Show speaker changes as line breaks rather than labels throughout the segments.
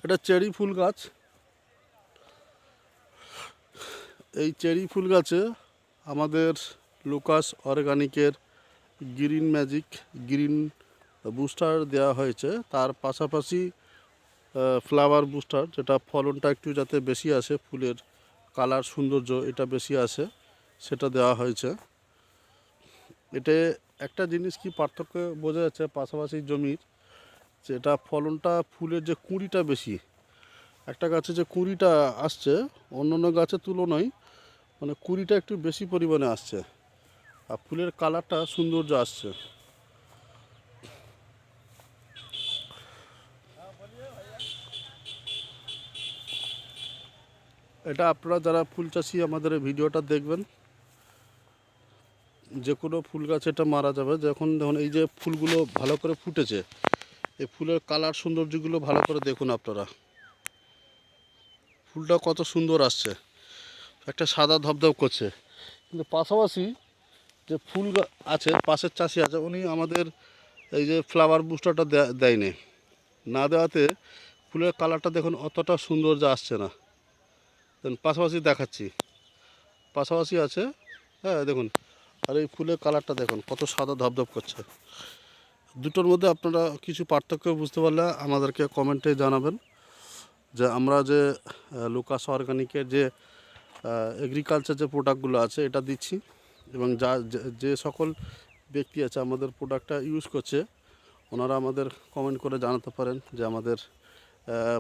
এটা চেরি ফুল গাছ। এই চেরি ফুল গাছে আমাদের লুকাস অর্গানিকের গ্রিন ম্যাজিক গ্রিন বুস্টার দেওয়া হয়েছে। তার পাশাপাশি ফ্লাওয়ার বুস্টার, যেটা ফলনটা একটু যাতে বেশি আসে, ফুলের কালার সৌন্দর্য এটা বেশি আসে, সেটা দেওয়া হয়েছে। এতে একটা জিনিস কি পার্থক্য বোঝা যাচ্ছে পাশাপাশি জমির, যেটা ফলনটা ফুলের যে কুঁড়িটা বেশি, একটা গাছে যে কুঁড়িটা আসছে অন্য অন্য গাছের তুলনায় মানে কুঁড়িটা একটু বেশি পরিমাণে আসছে, আর ফুলের কালারটা সৌন্দর্য আসছে। এটা আপনারা যারা ফুল চাষি আমাদের এই ভিডিওটা দেখবেন, যে কোনো ফুল গাছ এটা মারা যাবে। যখন দেখুন এই যে ফুলগুলো ভালো করে ফুটেছে, এই ফুলের কালার সৌন্দর্যগুলো ভালো করে দেখুন আপনারা, ফুলটা কত সুন্দর আসছে, একটা সাদা ধবধব করছে। কিন্তু পাশাপাশি যে ফুল আছে, পাশের চাষি আছে, উনি আমাদের এই যে ফ্লাওয়ার বুস্টারটা দেয়নি, না দেওয়াতে ফুলের কালারটা দেখুন অতটা সৌন্দর্য আসছে না। পাশাপাশি দেখাচ্ছি, পাশাপাশি আছে, হ্যাঁ দেখুন, আর এই ফুলের কালারটা দেখুন কত সাদা ধবধব করছে। দুটোর মধ্যে আপনারা কিছু পার্থক্য বুঝতে পারলে আমাদেরকে কমেন্টে জানাবেন, যে আমরা যে লুকাস অর্গানিকের যে এগ্রিকালচার যে প্রোডাক্টগুলো আছে এটা দিচ্ছি, এবং যে সকল ব্যক্তি আছে আমাদের প্রোডাক্টটা ইউজ করছে, ওনারা আমাদের কমেন্ট করে জানাতে পারেন যে আমাদের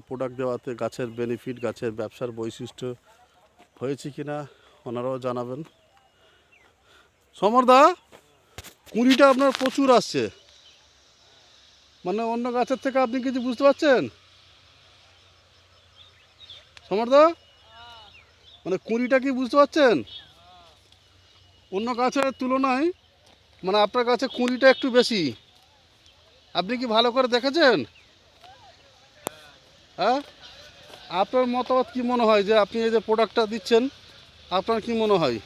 প্রোডাক্ট দেওয়াতে গাছের বেনিফিট, গাছের ব্যবসার বৈশিষ্ট্য হয়েছে কি না, ওনারাও জানাবেন। সমরদা, কুঁড়িটা আপনার প্রচুর আসছে, মানে অন্য গাছের থেকে আপনি কিছু বুঝতে পারছেন সমরদা? মানে কুঁড়িটা কি বুঝতে পারছেন? অন্য গাছের তুলনায় মানে আপনার কাছে কুঁড়িটা একটু বেশি, আপনি কি ভালো করে দেখেছেন? হ্যাঁ, আপনার মতামত কি মনে হয় যে আপনি এই যে প্রোডাক্টটা দিচ্ছেন, আপনার কি মনে হয়?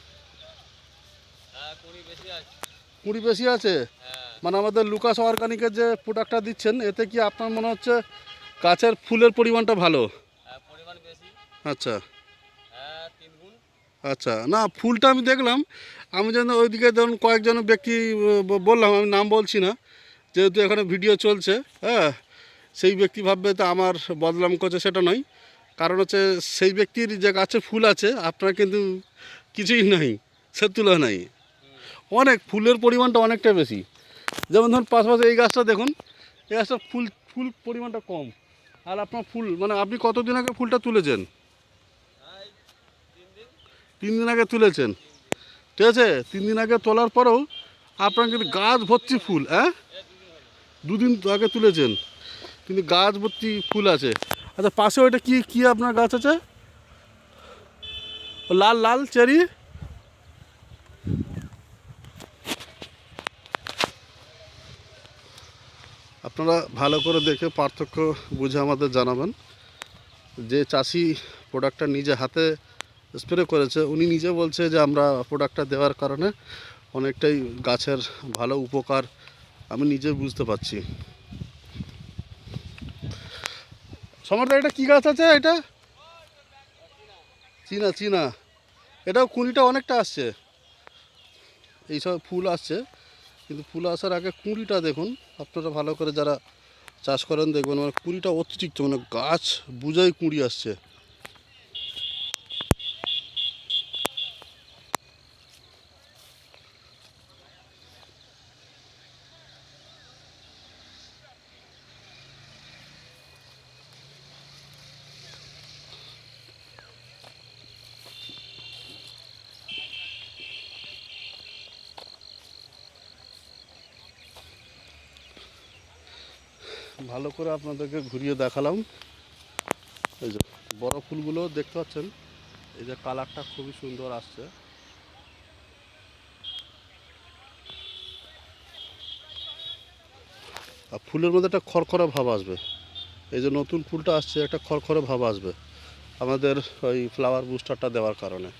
কুঁড়ি বেশি আছে, মানে আমাদের লুকাস অর্গানিকের যে প্রোডাক্টটা দিচ্ছেন এতে কি আপনার মনে হচ্ছে গাছের ফুলের পরিমাণটা ভালো? আচ্ছা আচ্ছা, না ফুলটা আমি দেখলাম, আমি যেন ওইদিকে ধরুন কয়েকজন ব্যক্তি বললাম, আমি নাম বলছি না যেহেতু এখানে ভিডিও চলছে, হ্যাঁ, সেই ব্যক্তি ভাববে তো আমার বদনাম করছে, সেটা নয়। কারণ হচ্ছে সেই ব্যক্তির যে গাছে ফুল আছে আপনার কিন্তু কিছুই নাই, সে তুলনায় অনেক ফুলের পরিমাণটা অনেকটা বেশি। যেমন ধরুন পাশাপাশি এই গাছটা দেখুন, এই গাছটা ফুল পরিমাণটা কম, আর আপনার ফুল মানে আপনি কতদিন আগে ফুলটা তুলেছেন? 3 দিন আগে তুলেছেন, ঠিক আছে। 3 দিন আগে তোলার পরেও আপনার কিন্তু গাছ ভর্তি ফুল, হ্যাঁ 2 দিন আগে তুলেছেন কিন্তু গাছ ভর্তি ফুল আছে। আচ্ছা, পাশে ওইটা কি কি আপনার গাছ আছে? লাল লাল চেরি, আপনারা ভালো করে দেখে পার্থক্য বুঝে আমাদের জানাবেন। যে চাষি প্রোডাক্টটা নিজে হাতে স্প্রে করেছে উনি নিজে বলছে যে আমরা প্রোডাক্টটা দেওয়ার কারণে অনেকটাই গাছের ভালো উপকার আমি নিজে বুঝতে পারছি। সমর্থ, এটা কী গাছ আছে? এটা চীনা চীনা, এটাও কুঁড়িটা অনেকটা আসছে, এইসব ফুল আসছে, কিন্তু ফুল আসার আগে কুঁড়িটা দেখুন আপনারা ভালো করে যারা চাষ করেন দেখবেন, মানে কুঁড়িটা অতিরিক্ত, মানে গাছ বুঝাই কুঁড়ি আসছে। ভালো করে আপনাদেরকে ঘুরিয়ে দেখালাম। এই যে বড় ফুলগুলো দেখতে পাচ্ছেন, এই যে কালারটা খুবই সুন্দর আসছে। আর ফুলের মধ্যে একটা খড়খড়ে ভাব আসবে, এই যে নতুন ফুলটা আসছে একটা খড়খড়ে ভাব আসবে আমাদের ওই ফ্লাওয়ার বুস্টারটা দেওয়ার কারণে।